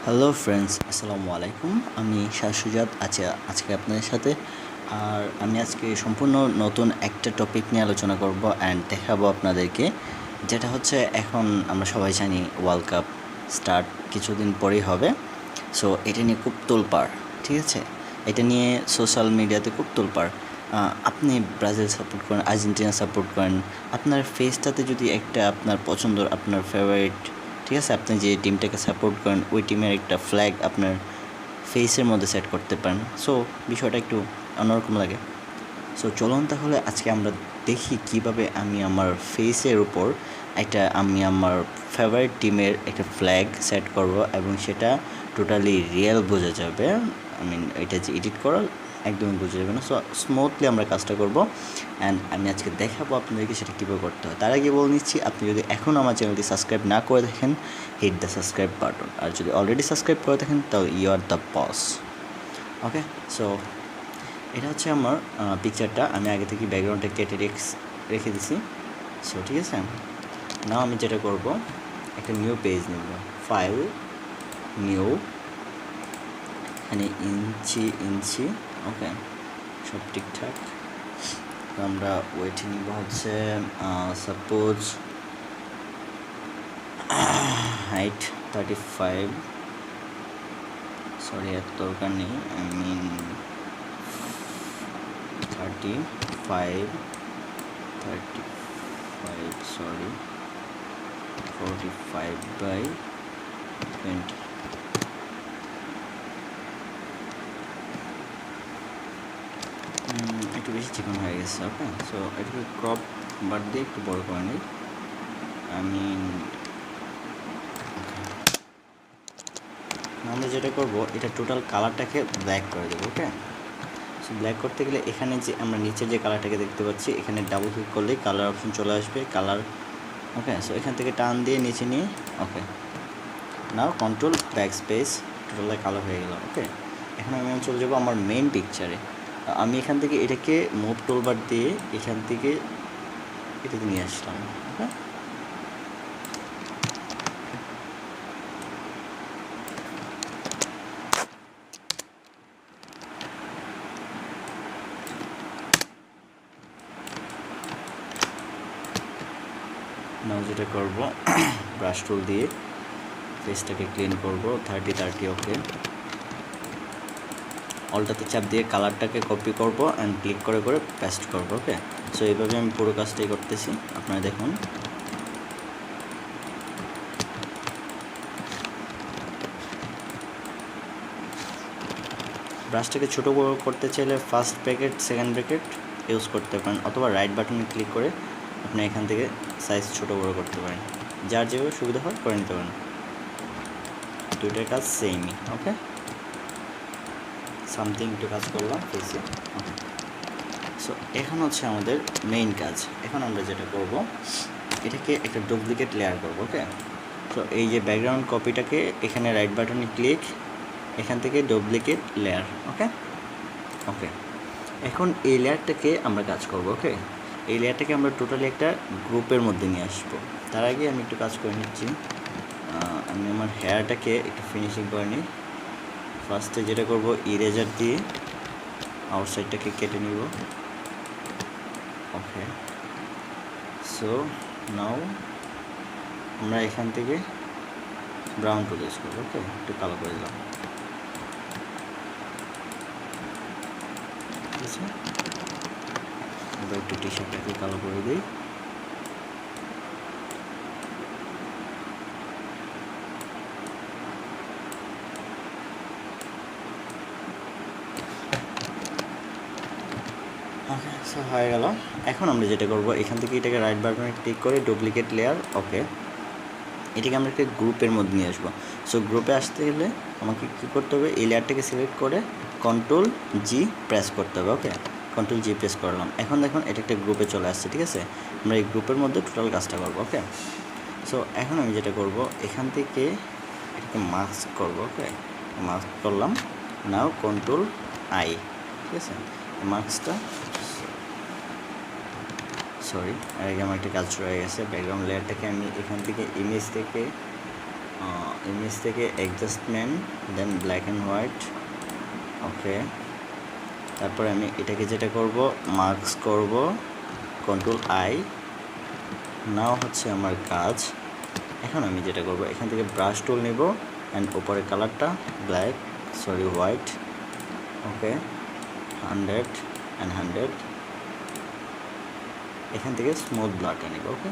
Hello friends, আসসালামু আলাইকুম। আমি শাহ সুজাত আজকে আপনাদের সাথে। আর আমি আজকে সম্পূর্ণ নতুন একটা টপিক নিয়ে আলোচনা করব অ্যান্ড দেখাবো আপনাদেরকে, যেটা হচ্ছে এখন আমরা সবাই জানি ওয়ার্ল্ড কাপ স্টার্ট কিছুদিন পরেই হবে। সো এটা নিয়ে খুব তোলপাড়, ঠিক আছে? এটা নিয়ে সোশ্যাল মিডিয়াতে খুব তোলপাড়। আপনি ব্রাজিল সাপোর্ট করেন, আর্জেন্টিনা সাপোর্ট করেন, আপনার ফেসটাতে যদি একটা আপনার পছন্দ, আপনার ফেভারিট, ঠিক আছে, আপনি যে টিমটাকে সাপোর্ট করেন ওই টিমের একটা ফ্ল্যাগ আপনার ফেসের মধ্যে সেট করতে পারেন। সো বিষয়টা একটু অন্যরকম লাগে। সো চলুন তাহলে আজকে আমরা দেখি কিভাবে আমি আমার ফেসের উপর আমি আমার ফেভারিট টিমের একটা ফ্ল্যাগ সেট করব এবং সেটা টোটালি রিয়েল বোঝা যাবে। এটা যে এডিট করা একদমই বোঝা যাবে না। সো স্মুথলি আমরা কাজটা করব অ্যান্ড আমি আজকে দেখাবো আপনাদেরকে সেটা কীভাবে করতে হয়। তার আগে বলে নিচ্ছি, আপনি যদি এখন আমার চ্যানেলটি সাবস্ক্রাইব না করে থাকেন, হিট দ্য সাবস্ক্রাইব বাটন। আর যদি অলরেডি সাবস্ক্রাইব করে থাকেন তাহলে you are the boss. Okay, so এটা হচ্ছে আমার পিকচারটা। আমি আগে থেকে ব্যাকগ্রাউন্ডটা কেটে রেখে দিছি। সো ঠিক আছে, নাও আমি যেটা করব, একটা নিউ পেজ নেব, ফাইল, নিউ, এখানে ইঞ্চি। ওকে, সব ঠিকঠাক। তো আমরা ওয়েট নিব হচ্ছে সাপোজ হাইট 35, সরি এত দরকার নেই, 35, সরি 45/20। একটু বেশি চিকন হয়ে গেছে। ওকে, সো এটাকে ক্রপ বাদ দিয়ে একটু বড় করে নিই। আমরা যেটা করব, এটা টোটাল কালারটাকে ব্ল্যাক করে দেবো। ওকে, সো ব্ল্যাক করতে গেলে এখানে যে আমরা নিচে যে কালারটাকে দেখতে পাচ্ছি, এখানে ডাবল ক্লিক করলেই কালার অপশন চলে আসবে, কালার। ওকে, সো এখান থেকে টান দিয়ে নিচে নিয়ে, ওকে, নাও কন্ট্রোল ব্যাক স্পেস, টোটাল কালো হয়ে গেল। ওকে, এখন আমি চলে যাবো আমার মেইন পিকচারে। আমি এখান থেকে এটাকে মুভ টুলবার দিয়ে এখান থেকে এটাতে নিয়ে আসলাম। ওকে, নাও যেটা করবো, ব্রাশ টুল দিয়ে ফেসটাকে ক্লিন করব, 30 ওকে, অলটাতে চাপ দিয়ে কালারটাকে কপি করব অ্যান্ড ক্লিক করে করে পেস্ট করব। ওকে, সো এইভাবে আমি পুরো কাজটাই করতেছি, আপনারা দেখুন। ব্রাশটাকে ছোটো বড় করতে চাইলে first bracket second bracket use করতে পারেন, অথবা রাইট বাটনে ক্লিক করে আপনি এখান থেকে সাইজ ছোটো বড় করতে পারেন, যার যেভাবে সুবিধা হয় করে নিতে পারেন। দুইটার কাজ সেমই। ওকে, সামথিং একটু কাজ করলাম ফেসে। ওকে, সো এখন হচ্ছে আমাদের মেইন কাজ। এখন আমরা যেটা করব, এটাকে একটা ডুপ্লিকেট লেয়ার করব। ওকে, সো এই যে ব্যাকগ্রাউন্ড কপিটাকে এখানে রাইট বাটনে ক্লিক, এখান থেকে ডুপ্লিকেট লেয়ার। ওকে ওকে, এখন এই লেয়ারটাকে আমরা কাজ করব। ওকে, এই লেয়ারটাকে আমরা টোটালি একটা গ্রুপের মধ্যে নিয়ে আসবো। তার আগে আমি একটু কাজ করে নিচ্ছি। আমি আমার হেয়ারটাকে একটু ফিনিশিং করে নিই। ফার্স্টে যেটা করব, ইরেজার দিয়ে আউটসাইডটাকে কেটে নিব। ওকে, সো নাও আমরা এখান থেকে ব্রাউন টুল ইউজ করবো। ওকে, একটু কালো করে দিলাম। ঠিক আছে, এবার একটু টি শার্টটাকে কালো করে দিই। ওকে, সো হয়ে গেল। এখন আমরা যেটা করব, এখান থেকে এটাকে রাইট বাটনে ক্লিক করে ডুপ্লিকেট লেয়ার। ওকে, এটাকে আমরা একটা গ্রুপের মধ্যে নিয়ে আসবো। সো গ্রুপে আসতে গেলে আমাকে কী করতে হবে, এই লেয়ারটাকে সিলেক্ট করে কন্ট্রোল জি প্রেস করতে হবে। ওকে, কন্ট্রোল জি প্রেস করলাম। এখন দেখুন এটা একটা গ্রুপে চলে আসছে। ঠিক আছে, আমরা এই গ্রুপের মধ্যে টোটাল কাজটা করবো। ওকে, সো এখন আমি যেটা করব, এখান থেকে এটাকে মাস্ক করবো। ওকে, মাস্ক করলাম। নাও কন্ট্রোল আই। ঠিক আছে, মাস্কটা, সরি, আর আগে আমার একটা কাজ রয়ে গেছে। ব্যাকগ্রাউন্ড লেয়ারটাকে আমি এখান থেকে ইমেজ থেকে ইমেজ থেকে adjustment, then black and white. Okay, তারপরে আমি এটাকে যেটা করব, মার্কস করব, কন্ট্রোল আই। নাও হচ্ছে আমার কাজ। এখন আমি যেটা করব, এখান থেকে ব্রাশ টুল নেব অ্যান্ড উপরে কালারটা হোয়াইট। Okay, 100 and 100। এখান থেকে স্মুথ ব্লারটা নেব। ওকে,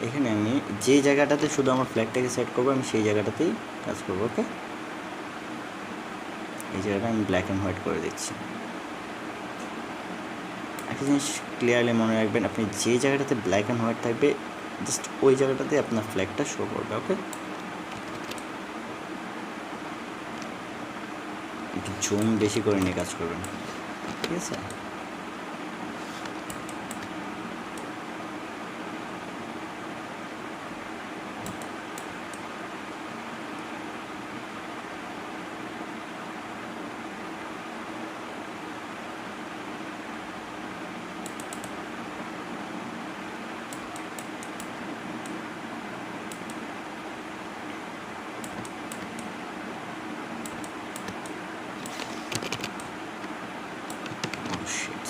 এখানে আমি যে জায়গাটাতে শুধু আমার ফ্ল্যাগটাকে সেট করবো, আমি সেই জায়গাটাতেই কাজ করবো। ওকে, এই জায়গাটা আমি ব্ল্যাক অ্যান্ড হোয়াইট করে দিচ্ছি। একটা জিনিস ক্লিয়ারলি মনে রাখবেন, আপনি যে জায়গাটাতে ব্ল্যাক অ্যান্ড হোয়াইট থাকবে জাস্ট ওই জায়গাটাতে আপনার ফ্ল্যাগটা শো করবে। ওকে, একটু জুম বেশি করে নিয়ে কাজ করবেন, ঠিক আছে?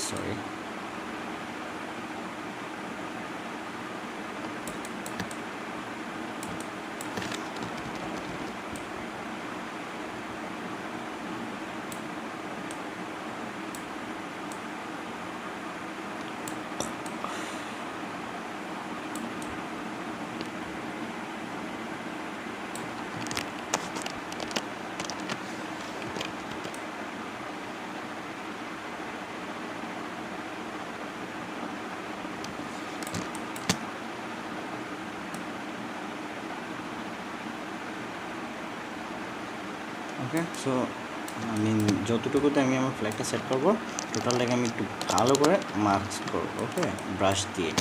সরি, ওকে। সো আমি যতটুকুতে আমি আমার ফ্ল্যাগটা সেট করবো, টোটালটাকে আমি একটু ভালো করে মার্কস করবো। ওকে, ব্রাশ দিয়ে।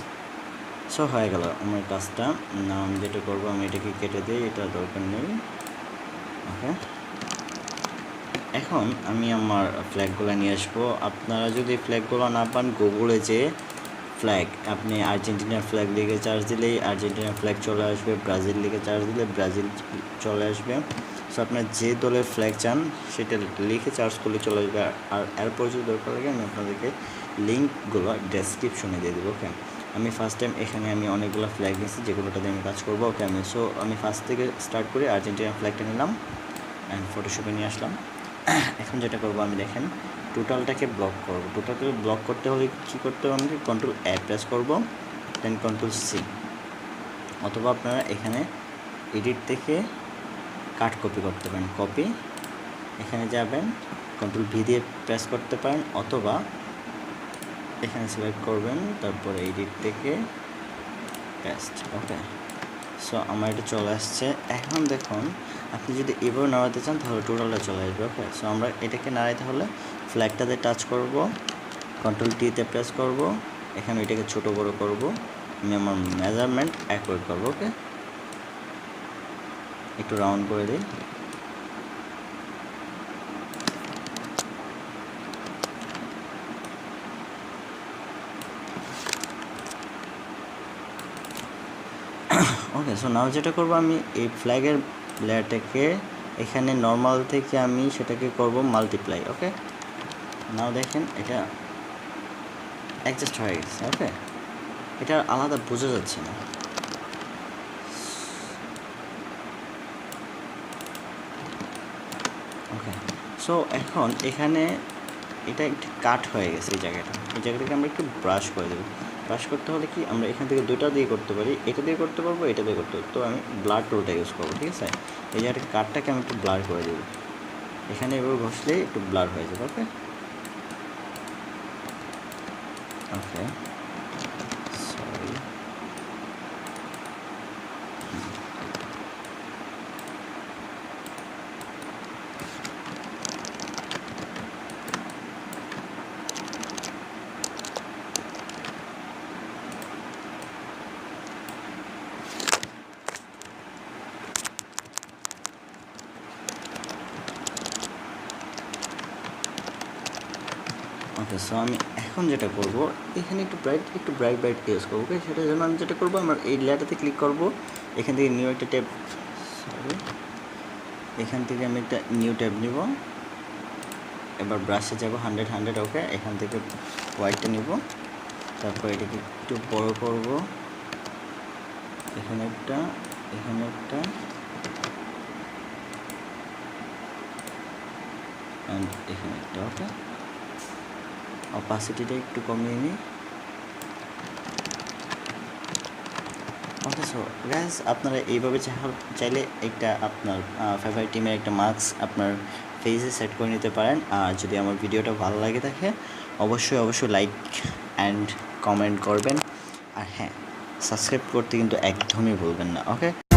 সো হয়ে গেল আমার কাজটা। না, আমি যেটা করবো, আমি এটাকে কেটে দিই, এটা দরকার নেই। ওকে, এখন আমি আমার ফ্ল্যাগগুলো নিয়ে আসবো। আপনারা যদি ফ্ল্যাগগুলো না পান, গুগলে যে ফ্ল্যাগ, আপনি আর্জেন্টিনার ফ্ল্যাগ লিখে চার্জ দিলেই আর্জেন্টিনার ফ্ল্যাগ চলে আসবে, ব্রাজিল লিখে চার্জ দিলে ব্রাজিল চলে আসবে। সো আপনার যে দলের ফ্ল্যাগ চান সেটা লিখে চার্জ করলে চলে আসবে। আর এরপর যদি দরকার লাগে আমি আপনাদেরকে লিঙ্কগুলো ডেসক্রিপশনে দিয়ে দেবো। ওকে, আমি ফার্স্ট টাইম এখানে আমি অনেকগুলো ফ্ল্যাগ নিয়েছি যেগুলোটাতে আমি কাজ করবো। ওকে, আমি ফার্স্ট থেকে স্টার্ট করে আর্জেন্টিনার ফ্ল্যাগটা নিলাম অ্যান্ড ফটোশপে নিয়ে আসলাম। এখন যেটা করবো, আমি দেখেন টোটালটাকে ব্লক করব। টোটালটাকে ব্লক করতে হলে কী করতে হবে, আমাকে কন্ট্রোল এ প্রেস করবো, দেন কন্ট্রোল সি, অথবা আপনারা এখানে এডিট থেকে কাট কপি করতে পারেন। কপি, এখানে যাবেন, কন্ট্রোল ভি দিয়ে প্রেস করতে পারেন, অথবা এখানে সিলেক্ট করবেন, তারপরে এডিট থেকে পেস্ট। ওকে, সো আমার এটা চলে আসছে। এখন দেখুন, আপনি যদি এভাবে নাড়াতে চান তাহলে টোটালটা চলে আসবে। ওকে, সো আমরা এটাকে নাড়াইতে হলে ফ্ল্যাগটাতে টাচ করব, কন্ট্রোল টিতে প্রেস করব, এখানে এটাকে ছোট বড় করব, আমি আমার মেজারমেন্ট অ্যাকুরেট করব। ওকে, একটু রাউন্ড করে দিই। ওকে, সো নাও যেটা করব, আমি এই ফ্ল্যাগের লেয়ারটাকে এখানে নর্মাল থেকে আমি সেটাকে করব মাল্টিপ্লাই। ওকে, নাও দেখেন এটা অ্যাডজাস্ট হয়ে গেছে। ওকে, এটা আলাদা বোঝা যাচ্ছে না। ওকে, সো এখন এখানে এটা একটু কাট হয়ে গেছে। এই জায়গাটাকে আমরা একটু ব্রাশ করে দেবো। ব্রাশ করতে হলে কি, আমরা এখান থেকে দুইটা দিয়ে করতে পারি, এটা দিয়ে করতে পারবো, এটা দিয়ে করতে পারবো। তো আমি ব্লার টুলটা ইউজ করবো, ঠিক আছে? এই জায়গাটা কাটটাকে আমি একটু ব্লার করে দেবো, এখানে এভাবে ঘষলেই একটু ব্লার হয়ে যাবে। ওকে, ওকে, সরি। ওকে, সো আমি এখন যেটা করব, এখানে একটু ব্রাইট ইউজ করবো। ওকে, সেটার জন্য আমি যেটা করবো, আমার এই লেয়ারটাতে ক্লিক করব, এখান থেকে নিউ একটা ট্যাব সরি, এখান থেকে আমি একটা নিউ ট্যাব নিব। এবার ব্রাশে যাব 100 ওকে। এখান থেকে হোয়াইটটা নিব, তারপর এটাকে একটু বড় করব, এখানে একটা অ্যান্ড এখানে একটা ওকে। অপাসিটিটা একটু কমিয়ে নিই। ওকে, সো গাইস আপনারা এইভাবে চাইলে একটা আপনার ফেভারিট টিমের একটা মার্কস আপনার পেজে সেট করে নিতে পারেন। আর যদি আমার ভিডিওটা ভালো লাগে থাকে অবশ্যই লাইক অ্যান্ড কমেন্ট করবেন। আর হ্যাঁ, সাবস্ক্রাইব করতে কিন্তু একদমই ভুলবেন না। ওকে।